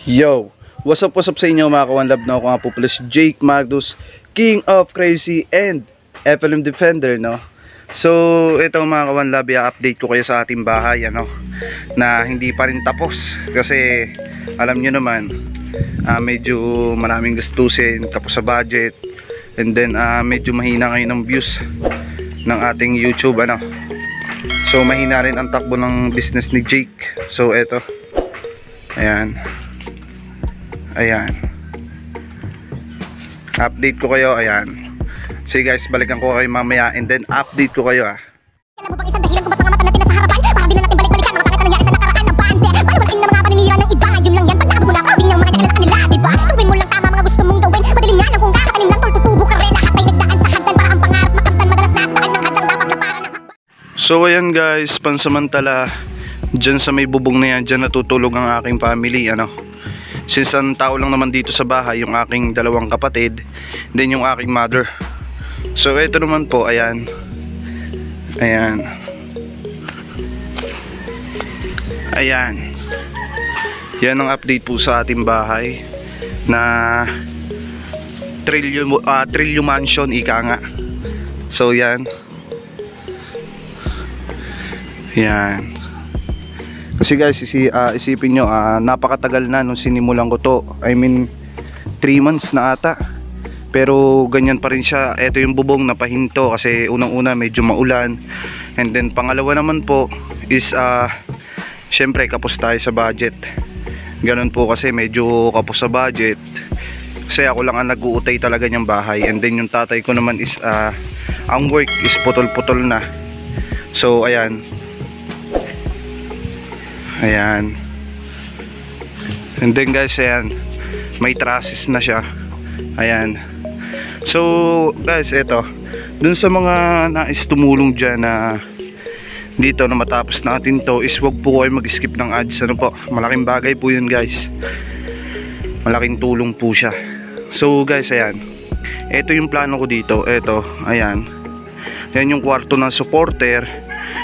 Yo! What's up sa inyo mga kawan love, na ako nga po pala si Jake Magnus, King of Crazy and FLM Defender, no? So, ito mga kawan love, i-update ko kayo sa ating bahay, na hindi pa rin tapos. Kasi, alam nyo naman, medyo maraming gastusin, tapos sa budget. And then, medyo mahina ngayon ng views ng ating YouTube, So, mahina rin ang takbo ng business ni Jake. So, ito. Ayan. Update ko kayo. Ayan. Sige guys, balikan ko kayo mamaya and then update ko kayo. Alam mo bang isang dahilan kung ba't mga mata natin nasa harapan? Para di na natin balik-balikan mga pangit na nangyari sa nakaraan na bante. Paano malaking na mga paninira ng iba? Yun lang yan, pag naabot mo na crowding ng mga kailangan nila, diba? Tuwin mo lang tama mga gusto mong gawin. Madaling nga lang kung kakatanim lang tol, tutubo ka rin. Lahat ay nagdaan sa hagdan para ang pangarap makamtan. Madalas nasdaan ng hadlang dapat na para ng hakbang. So ayan guys, pansamantala dyan sa may bubong na yan, dyan natutulog ang aking family, Since ang tao lang naman dito sa bahay, yung aking dalawang kapatid, then yung aking mother. So ito naman po, ayan. Yan ang update po sa ating bahay na Trillium Mansion, ika nga. So yan. Kasi guys, isipin nyo, napakatagal na nung sinimulan ko to. I mean 3 months na ata. Pero ganyan pa rin siya. Ito yung bubong na pahinto kasi unang-una medyo maulan. And then pangalawa naman po is syempre kapos tayo sa budget. Ganun po kasi medyo kapos sa budget. Kasi ako lang ang nag-uutay talaga niyang bahay. And then yung tatay ko naman is ang work is putol-putol na. So ayan. And then guys, may trusses na siya. So guys, eto, dun sa mga nais tumulong dyan na dito na matapos natin to, is wag po kayo mag-skip ng ads. Malaking bagay po yun guys. Malaking tulong po siya. So guys, eto yung plano ko dito. Yan yung kwarto ng supporter.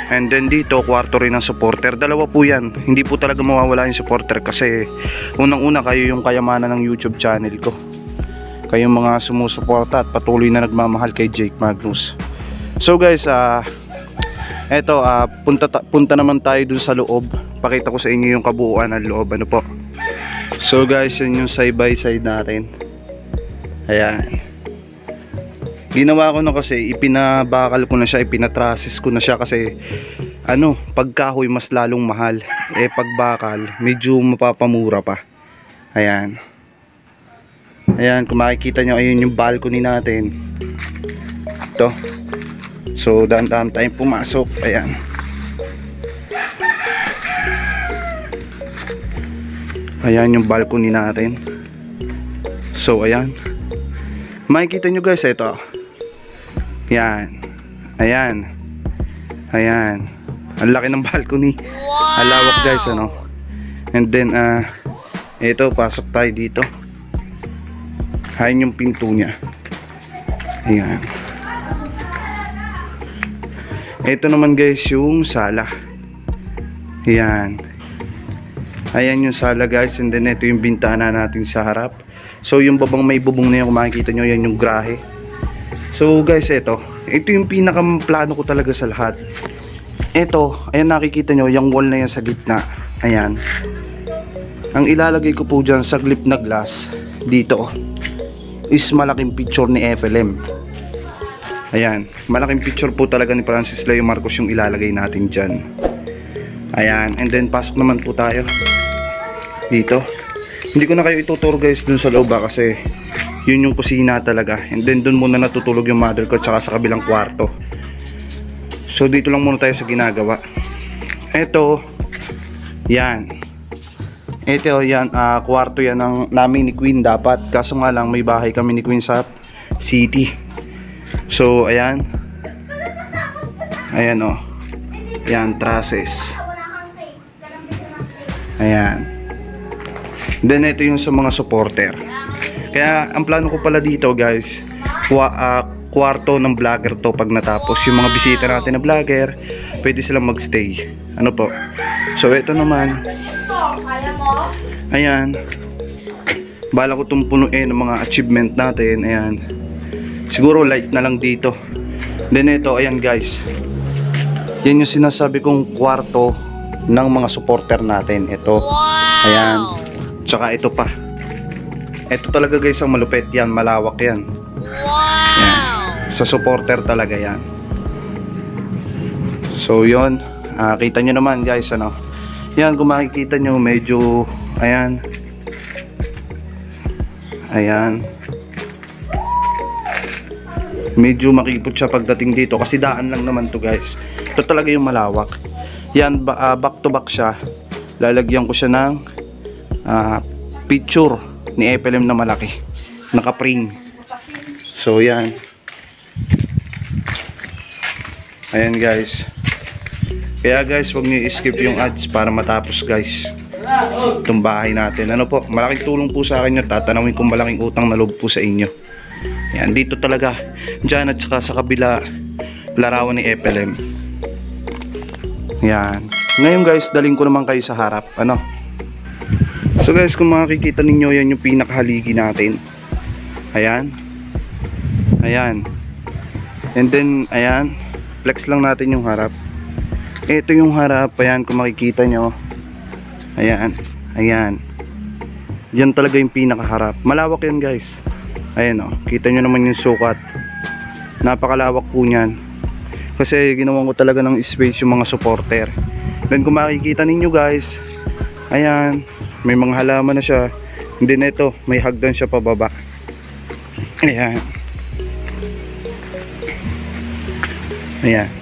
And then dito, kwarto rin ng supporter. Dalawa po yan. Hindi po talaga mawawala yung supporter kasi unang-una kayo yung kayamanan ng YouTube channel ko. Kayong mga sumusuporta at patuloy na nagmamahal kay Jake Magnus. So guys, punta naman tayo dun sa loob. Pakita ko sa inyo yung kabuuan ng loob. So guys, yun yung side by side natin. Ginawa ko na kasi, ipinabakal ko na siya, ipinatrasis ko na siya kasi pagkahoy mas lalong mahal. Pagbakal medyo mapapamura pa. Ayan, kung makikita nyo, ayun yung balcony natin. Ito. So dahan-dahan tayong pumasok. Ayan yung balcony natin. So makikita nyo guys, ito. Ayan. Ang laki ng balcony. Wow! Alawak guys, And then, ito, pasok tayo dito. Ayan yung pinto niya. Ito naman guys, yung sala. Ayan yung sala guys. And then, ito yung bintana natin sa harap. So, yung may bubong na yun, kung makikita nyo, yan yung grahe. So guys, ito yung pinakaplano ko talaga sa lahat. Ayan nakikita nyo, yung wall na yan sa gitna. Ang ilalagay ko po dyan sa clip na glass dito is malaking picture ni FLM. Malaking picture po talaga ni Francis Leo Marcos yung ilalagay natin dyan. And then pasok naman po tayo dito. Hindi ko na kayo ituturo guys dun sa loob kasi yun yung kusina talaga. And then dun muna natutulog yung mother ko tsaka sa kabilang kwarto. So dito lang muna tayo sa ginagawa. Ito kwarto yan namin ni Queen dapat. Kaso nga lang may bahay kami ni Queen sa city. So ayan, trusses. Then ito yung sa mga supporter. Kaya ang plano ko pala dito guys, kwarto ng vlogger to pag natapos. Yung mga bisita natin na vlogger, pwede silang magstay. So ito naman, ayan, bala ko itong punuin ng mga achievement natin. Ayan, siguro light na lang dito. Then ito, ayan guys, yan yung sinasabi kong kwarto ng mga supporter natin. Ito, ayan, tsaka ito pa. Ito talaga guys ang malupit yan, malawak yan. Ayan, sa supporter talaga yan. So yun, kita nyo naman guys, ano, yan, kung makikita nyo medyo, ayan, ayan, medyo makipot siya pagdating dito kasi daan lang naman to guys. Ito talaga yung malawak yan, back to back siya. Lalagyan ko siya ng picture ni FLM na malaki, naka-frame. So yan, ayan guys. Kaya guys, huwag niyo i-skip yung ads para matapos guys itong bahay natin. Ano po, malaking tulong po sa akin yun. Tatanawin kong malaking utang na loob po sa inyo. Yan, dito talaga, dyan at saka sa kabila, larawan ni FLM. Yan. Ngayon guys, daling ko naman kayo sa harap. Ano? So guys, kung makikita ninyo, yan yung pinakahaligi natin. Ayan. Ayan. And then, ayan, flex lang natin yung harap. Ito yung harap, ayan, kung makikita nyo. Ayan, ayan. Yan talaga yung pinakaharap. Malawak yan guys. Ayan o, kita nyo naman yung sukat. Napakalawak po nyan. Kasi ginawan ko talaga ng space yung mga supporter. Then kung makikita ninyo guys, ayan, may mga halaman na siya. And then ito, may hagdan siya pababa. Ayan. Ayan.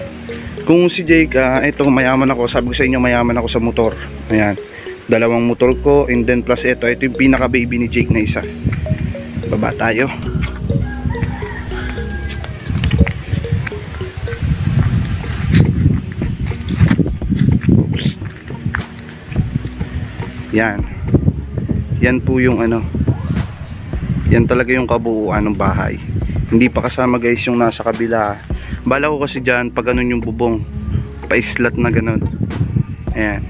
Kung si Jake, ito mayaman ako. Sabi ko sa inyo, mayaman ako sa motor. Ayan, dalawang motor ko. And then plus ito yung pinaka baby ni Jake na isa. Baba tayo. Oops. Yan. Yan po yung ano, yan talaga yung kabuuan ng bahay. Hindi pa kasama guys yung nasa kabila. Bala ko kasi dyan, pag ganun yung bubong, pa-islat na ganun. Ayan.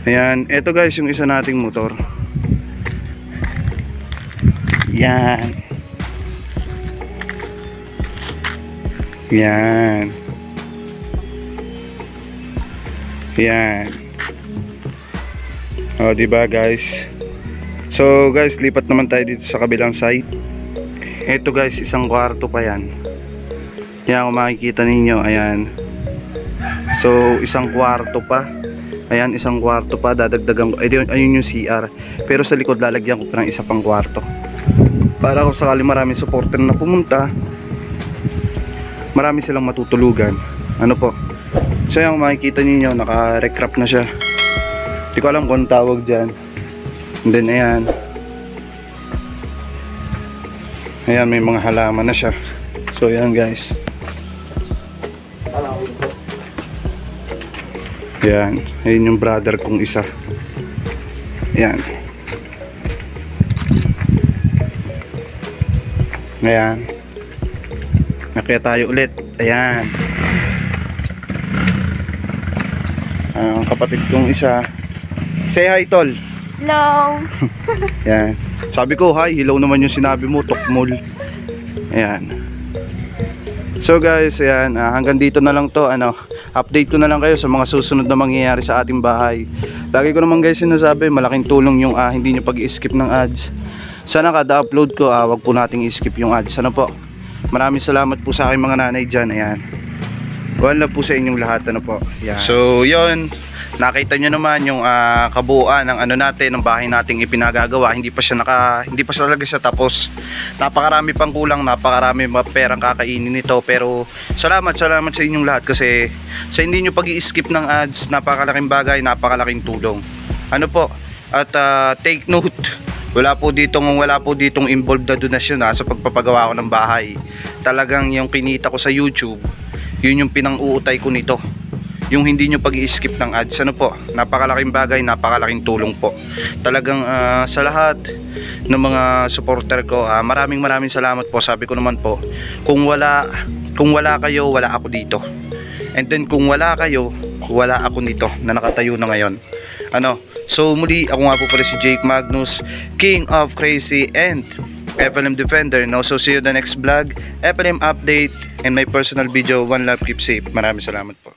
Ayan, eto guys yung isa nating motor. Yan. Yan. Yan. O, diba guys? So guys, lipat naman tayo dito sa kabilang side. Eto guys, isang kwarto pa yan. Yan, kung makikita ninyo, ayan. So, isang kwarto pa. Ayan, isang kwarto pa. Dadagdagan ko. Ayun yung CR. Pero sa likod, lalagyan ko pa ng isa pang kwarto. Para kung sakali maraming supporter na pumunta, marami silang matutulugan. Ano po? So, yan, kung makikita ninyo, naka-recrap na siya. Hindi ko alam kung tawag dyan. And then, ayan. Ayan, may mga halaman na siya. So, ayan guys. Ayan, ayun yung brother kong isa. Ayan. Ayan. Nakaya tayo ulit. Ayan. Ang kapatid kong isa. Say hi, tol. Hello. Ayan. Sabi ko, hi, hello naman yung sinabi mo, tokmol. Ayan. So guys, ayan, hanggang dito na lang to, ano, update ko na lang kayo sa mga susunod na mangyayari sa ating bahay. Lagi ko naman guys sinasabi, malaking tulong yung hindi nyo pag-i-skip ng ads. Sana kada upload ko, wag po nating i-skip yung ads. Ano po? Maraming salamat po sa aking mga nanay dyan. Ayan. One love po sa inyong lahat. Ano po? Ayan. So yun, nakita nyo naman yung kabuuan ng ano natin, ng bahay nating ipinagagawa. Hindi pa siya talaga siya tapos. Napakarami pang kulang, napakarami perang kakainin nito. Pero salamat sa inyong lahat kasi sa hindi nyo pag-i-skip ng ads, napakalaking bagay, napakalaking tulong. Ano po? At take note, wala po ditong involved na donasyon sa pagpapagawa ko ng bahay. Talagang yung kinita ko sa YouTube, yun yung pinang-uutay ko nito. Yung hindi nyo pag-i-skip ng ads. Ano po? Napakalaking bagay, napakalaking tulong po. Talagang sa lahat ng mga supporter ko, maraming salamat po. Sabi ko naman po, kung wala kayo, wala ako dito. And then kung wala kayo, wala ako nito na nakatayo na ngayon. Ano? So muli, ako nga po pala si Jake Magnus, King of Crazy and FLM Defender. No? So see you the next vlog, FLM update, and my personal video. One love, keep safe. Maraming salamat po.